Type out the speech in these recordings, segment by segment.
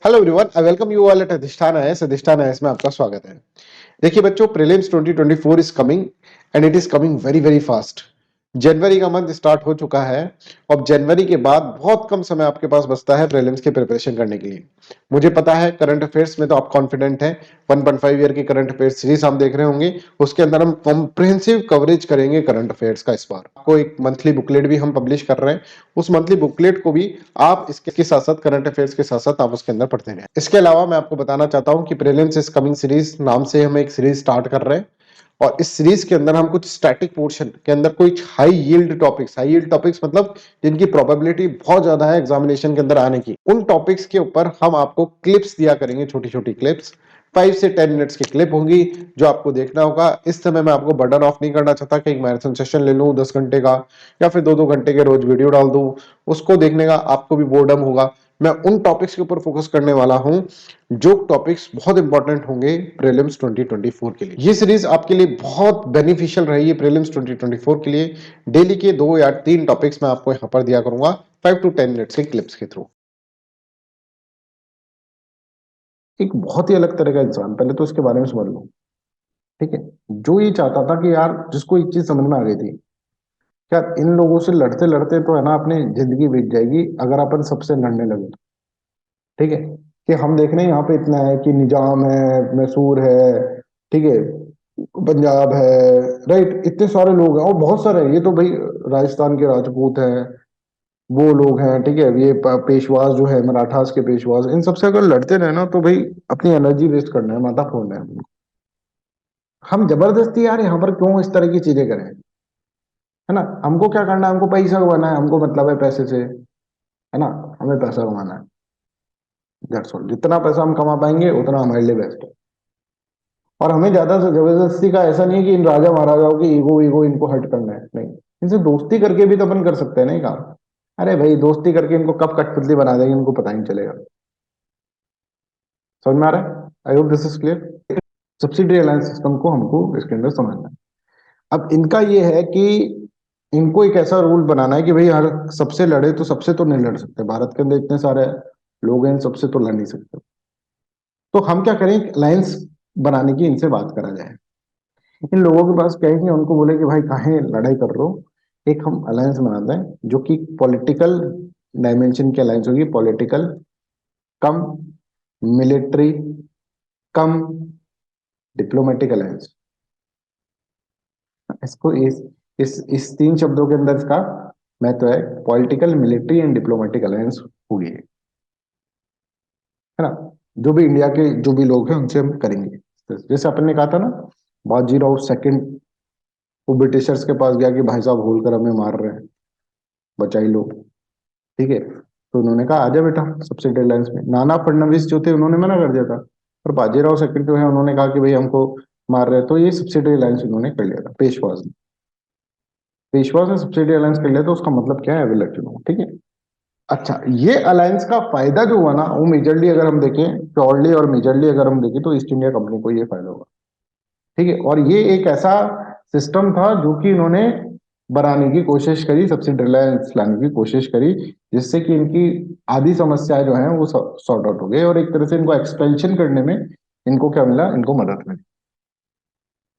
Hello everyone, I welcome you all at Adhishthan IAS. Adhishthan IAS में आपका स्वागत है। देखिए बच्चों, prelims 2024 is coming and it is coming very very fast. जनवरी का मंथ स्टार्ट हो चुका है। अब जनवरी के बाद बहुत कम समय आपके पास बचता है प्रीलिम्स की प्रिपरेशन करने के लिए। मुझे पता है करंट अफेयर्स में तो आप कॉन्फिडेंट हैं। 1.5 ईयर की करंट अफेयर्स सीरीज आप देख रहे होंगे, उसके अंदर हम कॉम्प्रिहेंसिव कवरेज करेंगे करंट अफेयर्स का। इस बार आपको एक मंथली बुकलेट भी हम पब्लिश कर रहे हैं। उस मंथली बुकलेट को भी आप इसके साथ साथ करंट अफेयर्स के साथ साथ आप उसके अंदर पढ़ते रहें। इसके अलावा मैं आपको बताना चाहता हूं कि प्रीलिम्स इज कमिंग सीरीज नाम से हम एक सीरीज स्टार्ट कर रहे हैं, और इस सीरीज के अंदर हम कुछ स्टैटिक पोर्शन के अंदर कुछ हाई यील्ड टॉपिक्स मतलब जिनकी प्रोबेबिलिटी बहुत ज्यादा है एग्जामिनेशन के अंदर आने की, उन टॉपिक्स के ऊपर हम आपको क्लिप्स दिया करेंगे। छोटी छोटी क्लिप्स 5 से 10 मिनट्स की क्लिप होंगी जो आपको देखना होगा। इस समय मैं आपको बर्डन ऑफ नहीं करना चाहता कि एक मैराथन सेशन ले लूं 10 घंटे का या फिर 2-2 घंटे के रोज वीडियो डाल दूं। उसको देखने का आपको भी बोर्डम होगा। मैं उन टॉपिक्स के ऊपर फोकस करने वाला हूं जो टॉपिक्स बहुत इंपॉर्टेंट होंगे प्रीलिम्स 2024 के लिए। ये सीरीज आपके लिए बहुत बेनिफिशियल रहेगी प्रीलिम्स 2024 के लिए। डेली के 2 या 3 टॉपिक्स मैं आपको यहां पर दिया करूंगा 5 to 10 मिनट्स के क्लिप्स के थ्रू। एक बहुत ही अलग तरह का इंसान, पहले तो इसके बारे में समझ लो। ठीक है, जो ये चाहता था कि यार जिसको एक चीज समझ में आ गई थी, क्या इन लोगों से लड़ते लड़ते तो है ना अपनी जिंदगी बीत जाएगी अगर अपन सबसे लड़ने लगे। ठीक है, कि हम देख रहे हैं यहाँ पे इतना है कि निजाम है, मैसूर है, ठीक है, पंजाब है, राइट, इतने सारे लोग हैं और बहुत सारे हैं। ये तो भाई राजस्थान के राजपूत हैं, वो लोग हैं, ठीक है, ये पेशवाज जो है मराठास के पेशवाज, इन सबसे अगर लड़ते रहे ना तो भाई अपनी एनर्जी वेस्ट करना है, माथा फोड़ना है। हम जबरदस्ती यार यहाँ पर क्यों इस तरह की चीजें करें, है ना। हमको क्या करना है, हमको पैसा कमाना है, हमको मतलब है पैसे से, है ना। हमें पैसा कमाना है, दैट्स ऑल। जितना पैसा हम कमा पाएंगे उतना हमारे लिए बेस्ट है। और हमें ज्यादा से जबरदस्ती का ऐसा नहीं है कि इन राजा महाराजाओं की ईगो ईगो इनको हर्ट करना है, नहीं। इनसे दोस्ती करके भी तो अपन कर सकते हैं, नहीं काम। अरे भाई दोस्ती करके इनको कब कठपुतली बना देंगे इनको पता ही नहीं चलेगा। समझ में आ रहा है? आई hope this is clear. Subsidy alliance system को हमको इसके अंदर समझना है। अब इनका ये है कि इनको एक ऐसा रूल बनाना है कि भाई हर सबसे लड़े तो सबसे तो नहीं लड़ सकते, भारत के अंदर इतने सारे लोग हैं, इन सबसे तो लड़ नहीं सकते। तो हम क्या करें, अलायंस बनाने की इनसे बात करा जाए। इन लोगों के पास क्या है कि उनको बोले कि भाई काहे लड़ाई कर रहे हो, एक हम अलायंस बनाते हैं जो कि पॉलिटिकल डायमेंशन की अलायंस होगी। पॉलिटिकल कम मिलिट्री कम डिप्लोमेटिक अलायंस। इसको इस 3 शब्दों के अंदर इसका महत्व है, political military and diplomatic alliance होगी, है ना। जो भी इंडिया के जो भी लोग हैं उनसे हम करेंगे। जैसे अपन ने कहा था ना, बाजीराव सेकंड वो ब्रिटिशर्स के पास गया कि भाई साहब होलकर हमें मार रहे हैं, बचाई लो। ठीक है, तो उन्होंने कहा आजा बेटा सब्सिडी अलायंस में। नाना फडणवीस जो थे उन्होंने मना कर दिया था, और बाजीराव सेकंड जो है उन्होंने कहा कि भाई हमको मार रहे हैं, तो ये सब्सिडी अलायंस उन्होंने कर लिया था। पेशवाज ने, पेशवा से सब्सिडी अलायंस कर लिया, तो उसका मतलब क्या है, विल लेट यू नो। ठीक है, अच्छा, ये अलायंस का फायदा जो हुआ ना, वो मेजरली अगर हम देखें, प्योरली और मेजरली अगर हम देखें, तो ईस्ट इंडिया कंपनी को ये फायदा होगा। ठीक है, और ये एक ऐसा सिस्टम था जो कि इन्होंने बनाने की कोशिश करी, सब्सिडी अलायंस लाने की कोशिश करी, जिससे कि इनकी आधी समस्याएं जो है वो सॉर्ट आउट हो गई, और एक तरह से इनको एक्सपेंशन करने में इनको क्या मिला, इनको मदद मिली।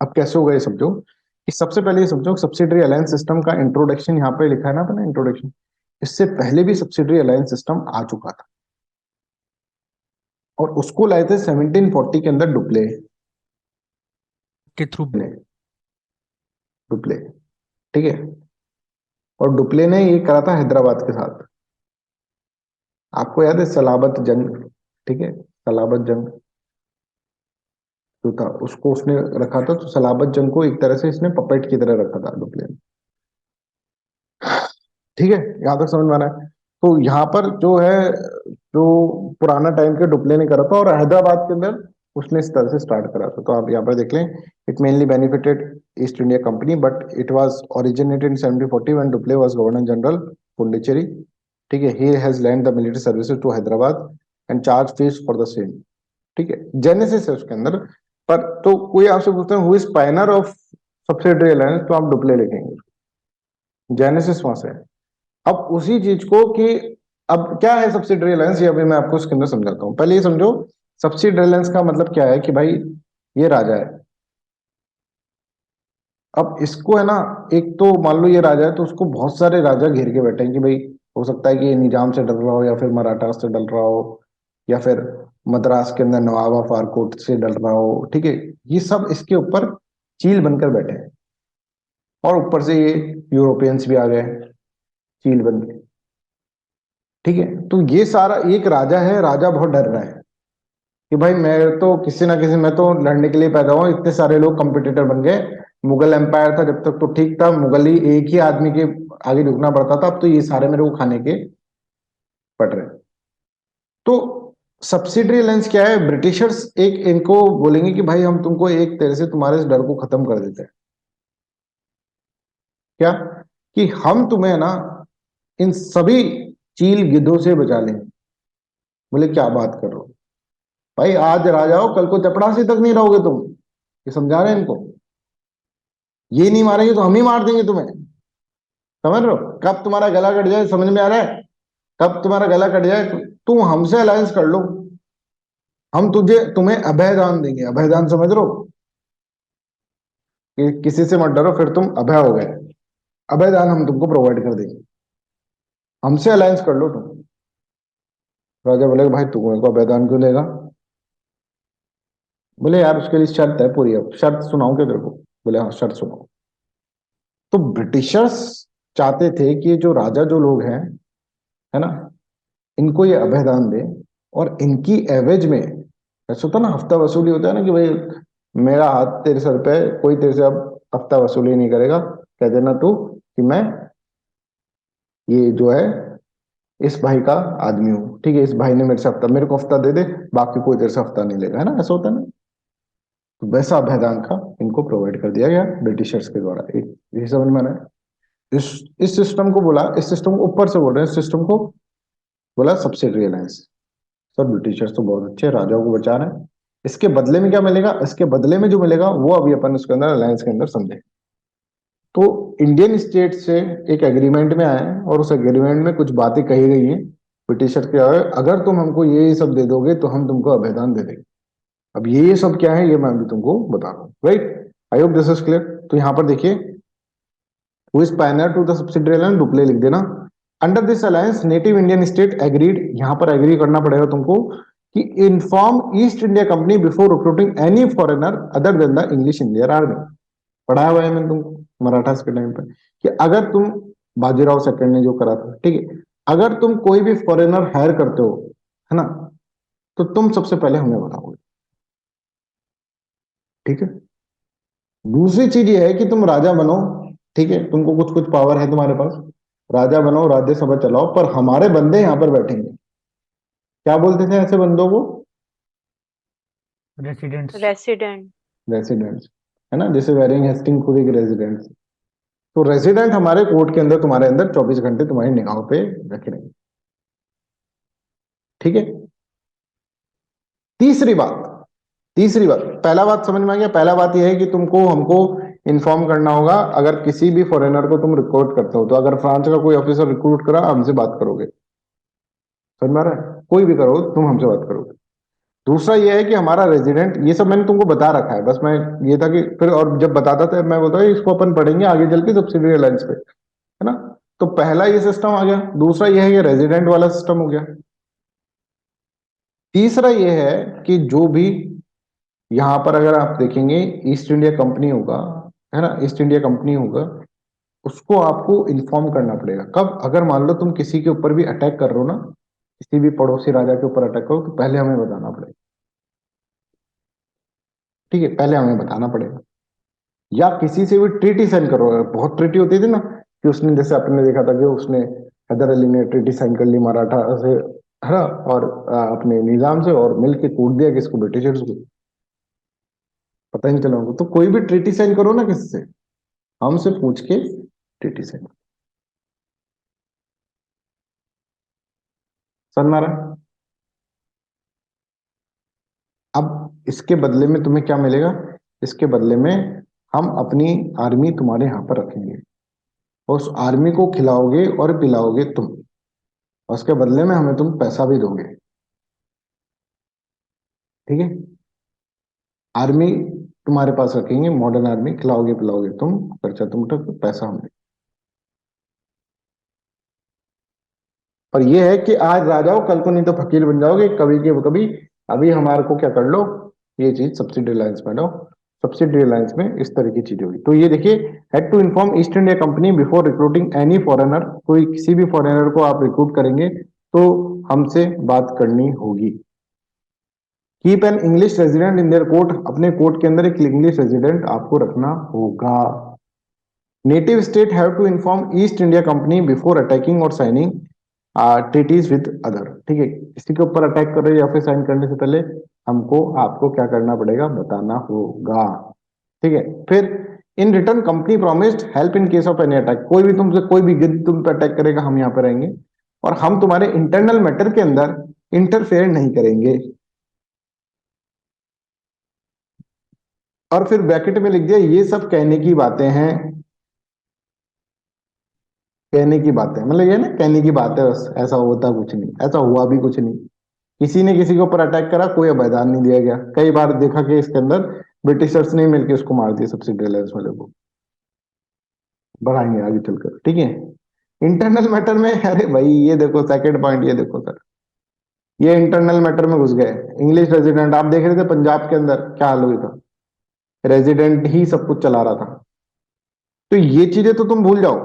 अब कैसे होगा ये समझो, कि सबसे पहले ये समझो सब्सिडरी अलायंस सिस्टम का इंट्रोडक्शन यहाँ पे लिखा है ना अपने इंट्रोडक्शन, इससे पहले भी सब्सिडरी अलायंस सिस्टम आ चुका था, और उसको लाए थे 1740 के अंदर डुप्ले के थ्रू। ने, डुप्ले। ठीक है, और डुप्ले ने ये करा था हैदराबाद के साथ। आपको याद है सलाबत जंग? ठीक है, सलाबत जंग जो था उसको उसने रखा था, तो सलाबत जंग को एक तरह से इसने पपेट की तरह रखा था डुप्ले ने। ठीक है, यहां तक समझ में आ रहा है? तो यहाँ पर जो है, जो पुराना टाइम के डुप्ले ने करा था, और हैदराबाद के अंदर उसने इस तरह से स्टार्ट करा था। तो आप यहाँ पर देख लें, it mainly benefited East India Company, but it was originated in 1740 when Dupleix was governor general Puducherry. ठीक है, he has lend the military services to Hyderabad and charge fees for the same. ठीक है, जेनेसिस है उसके अंदर। पर तो कोई आपसे पूछता है who is Pioneer of subsidiary alliance, तो आप डुप्ले लिखेंगे, जेनेसिस वहां से है। अब उसी चीज को कि अब क्या है सब्सिडरी अलायंस, ये अभी मैं आपको उसके अंदर समझाता हूँ। पहले ये समझो सब्सिडरी अलायंस का मतलब क्या है कि भाई ये राजा है। अब इसको है ना, एक तो मान लो ये राजा है तो उसको बहुत सारे राजा घेर के बैठे हैं कि भाई हो सकता है कि ये निजाम से डर रहा हो, या फिर मराठा से डर रहा हो, या फिर मद्रास के अंदर नवाब ऑफ आरकोट से डर रहा हो। ठीक है, ये सब इसके ऊपर चील बनकर बैठे हैं, और ऊपर से ये यूरोपियंस भी आ गए चील बन के। ठीक है, तो ये सारा एक राजा है, राजा बहुत डर रहा है कि भाई मैं तो किसी ना किसी, मैं तो लड़ने के लिए पैदा हुआ, इतने सारे लोग कंपटीटर बन गए। मुगल एम्पायर था जब तक तो ठीक था, मुगल ही एक ही आदमी के आगे झुकना पड़ता था, अब तो ये सारे मेरे को खाने के पड़ रहे हैं। तो सब्सिडरी अलायंस क्या है, ब्रिटिशर्स एक इनको बोलेंगे कि भाई हम तुमको एक तरह से तुम्हारे इस डर को खत्म कर देते हैं। क्या कि हम तुम्हें ना इन सभी चील गिद्धों से बचा लेंगे। बोले क्या बात कर रहे हो भाई, आज राजा हो कल को चपड़ासी तक नहीं रहोगे तुम। ये समझा रहे हैं इनको, ये नहीं मारेंगे तो हम ही मार देंगे तुम्हें। समझ रहे हो, कब तुम्हारा गला कट जाए, समझ में आ रहा है, कब तुम्हारा गला कट जाए तुम हमसे अलायंस कर लो, हम तुम्हें अभयदान देंगे। अभयदान समझ रहे हो कि किसी से मत डरो फिर तुम अभय हो गए, अभयदान हम तुमको प्रोवाइड कर देंगे, हमसे अलायंस कर लो तुम। राजा बोले भाई तुम्हें को अभयदान क्यों देगा। बोले यार उसके लिए शर्त है पूरी, अब शर्त सुनाऊं क्या तेरे को। बोले हाँ शर्त सुनाओ। तो ब्रिटिशर्स चाहते थे कि जो राजा जो लोग हैं, है ना, इनको ये अभयदान दे, और इनकी एवज में ऐसा होता ना, हफ्ता वसूली होता है ना कि भाई मेरा हाथ तेरे सर पे है, कोई तेरे से अब हफ्ता वसूली नहीं करेगा, कह देना तू कि मैं ये जो है इस भाई का आदमी हूँ। ठीक है, इस भाई ने मेरे से हफ्ता, मेरे को हफ्ता दे दे, बाकी कोई तेरे से हफ्ता नहीं लेगा, है ना, ऐसा होता है ना। तो वैसा अभयदान का इनको प्रोवाइड कर दिया गया ब्रिटिशर्स के द्वारा। एक ये समझ में आना है। इस सिस्टम को बोला, इस सिस्टम को ऊपर से बोल रहे हैं, इस सिस्टम को बोला सब्सिडरी अलायंस। सर ब्रिटिशर्स तो बहुत अच्छे राजाओं को बचा रहे हैं, इसके बदले में क्या मिलेगा, इसके बदले में जो मिलेगा वो अभी अपन उसके अंदर अलायंस के अंदर समझे। तो इंडियन स्टेट से एक एग्रीमेंट में आए हैं, और उस एग्रीमेंट में कुछ बातें कही गई हैं ब्रिटिशर के, अगर तुम हमको ये सब दे दोगे तो हम तुमको अभयदान दे देंगे। अब ये सब क्या है ये मैं अभी तुमको बता रहा हूँ, right. I hope this is clear. तो यहाँ पर देखिए, who is pioneer to the subsidiary alliance, Dupleix लिख देना। Under this alliance native Indian state agreed, यहाँ पर एग्री करना पड़ेगा तुमको, कि inform East India Company before recruiting any foreigner other than the English Indian army. पढ़ाया हुआ है मैंने तुमको मराठास के टाइम पे, कि अगर तुम, बाजीराव सेकंड ने जो करा था, ठीक है, अगर तुम कोई भी फॉरेनर हायर करते हो, है ना, तो तुम सबसे पहले हमें बताओगे। ठीक है, दूसरी चीज ये है कि तुम राजा बनो, ठीक है, तुमको कुछ कुछ पावर है तुम्हारे पास, राजा बनो, राज्यसभा चलाओ, पर हमारे बंदे यहाँ पर बैठेंगे। क्या बोलते थे ऐसे बंदों को, रेसिडेंट्स। रेसिडेंट। रेसिडेंट्स, है ना, जैसे वेरिंग हेस्टिंग खुद एक रेजिडेंट्स। तो रेजिडेंट हमारे कोर्ट के अंदर तुम्हारे अंदर 24 घंटे तुम्हारी निगाह पे रखे रहेंगे। ठीक है, तीसरी बात, तीसरी बात, पहला बात समझ में आ गया। पहला बात यह है कि तुमको हमको इन्फॉर्म करना होगा अगर किसी भी फॉरेनर को तुम रिक्रूट करते हो, तो अगर फ्रांस का कोई ऑफिसर रिक्रूट करा हमसे बात करोगे। समझ में आ रहा है, कोई भी करो तुम हमसे बात करोगे। दूसरा ये है कि हमारा रेजिडेंट, ये सब मैंने तुमको बता रखा है, बस मैं ये था कि फिर, और जब बताता था मैं बोलता इसको अपन पढ़ेंगे आगे चल के सब्सिडरी अलायंस पे, है ना। तो पहला ये सिस्टम आ गया, दूसरा ये है ये रेजिडेंट वाला सिस्टम हो गया। तीसरा ये है कि जो भी यहाँ पर अगर आप देखेंगे ईस्ट इंडिया कंपनी होगा, है ना, ईस्ट इंडिया कंपनी होगा, उसको आपको इन्फॉर्म करना पड़ेगा। कब, अगर मान लो तुम किसी के ऊपर भी अटैक कर रहे हो ना, किसी भी पड़ोसी राजा के ऊपर अटैक करो, तो पहले हमें बताना पड़ेगा। ठीक है, पहले हमें बताना पड़ेगा। या किसी से भी ट्रीटी साइन करो, बहुत ट्रीटी होती थी ना, कि उसने, जैसे आपने देखा था कि उसने, हैदर अली ने ट्रीटी साइन कर ली मराठा से, है ना, और अपने निजाम से, और मिल के कूट दिया किसको, ब्रिटिशर्स को, पता ही नहीं चला उनको। तो कोई भी ट्रीटी साइन करो ना किसी से, हमसे पूछ के ट्रीटी साइन, समझ में आ रहा है। अब इसके बदले में तुम्हें क्या मिलेगा, इसके बदले में हम अपनी आर्मी तुम्हारे यहाँ पर रखेंगे, और उस आर्मी को खिलाओगे और पिलाओगे तुम। और उसके बदले में हमें तुम पैसा भी दोगे, ठीक है। आर्मी तुम्हारे पास रखेंगे, मॉडर्न आर्मी, खिलाओगे पिलाओगे तुम, खर्चा तुम उठाओ, पैसा हम देंगे। और ये है कि आज राजाओं कल को नहीं तो फकीर बन जाओगे, कभी के कभी। अभी हमारे को क्या कर लो, ये चीज सब्सिडी अलायंस में लो। सब्सिडी अलायंस में इस तरह की चीजें हुई। तो ये देखिए, had to inform East India Company before recruiting any foreigner, कोई किसी भी फॉरेनर को आप रिक्रूट करेंगे तो हमसे बात करनी होगी। Keep an English resident in their court, अपने कोर्ट के अंदर एक इंग्लिश रेजिडेंट आपको रखना होगा। Native state have to inform East India Company before attacking और साइनिंग ट्रीटीज विद अदर, ठीक है। किसी के ऊपर अटैक कर रहे हो या फिर साइन करने से पहले हमको आपको क्या करना पड़ेगा, बताना होगा, ठीक है। फिर in return company promised help in case of any attack, कोई भी तुमसे कोई भी गिद्ध तुम पे अटैक करेगा, हम यहाँ पे रहेंगे और हम तुम्हारे इंटरनल मैटर के अंदर इंटरफेयर नहीं करेंगे। और फिर ब्रैकेट में लिख दिया, ये सब कहने की बातें हैं, कहने की बातें मतलब ये ना, कहने की बात है बस, ऐसा होता कुछ नहीं, ऐसा हुआ भी कुछ नहीं। किसी ने किसी के ऊपर अटैक करा, कोई बलिदान नहीं दिया गया। कई बार देखा कि इसके अंदर ब्रिटिशर्स ने मिलकर उसको मार दिया, सब्सिडी अलायंस वाले को। बढ़ाएंगे आगे चलकर, ठीक है। इंटरनल मैटर में, अरे भाई ये देखो सेकंड पॉइंट, ये देखो सर, ये इंटरनल मैटर में घुस गए। इंग्लिश रेजिडेंट, आप देख रहे थे पंजाब के अंदर क्या हाल हुई था, रेजिडेंट ही सब कुछ चला रहा था। तो ये चीजें तो तुम भूल जाओ,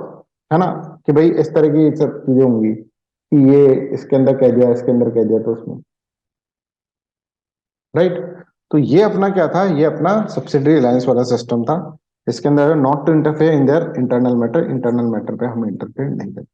है ना, कि भाई इस तरह की सब चीजें होंगी कि ये इसके अंदर कह दिया, इसके अंदर कह दिया, तो उसमें राइट। तो ये अपना क्या था, ये अपना सब्सिडरी अलायंस वाला सिस्टम था। इसके अंदर not to interfere in their internal matter, internal matter पे हम इंटरफेयर नहीं करते।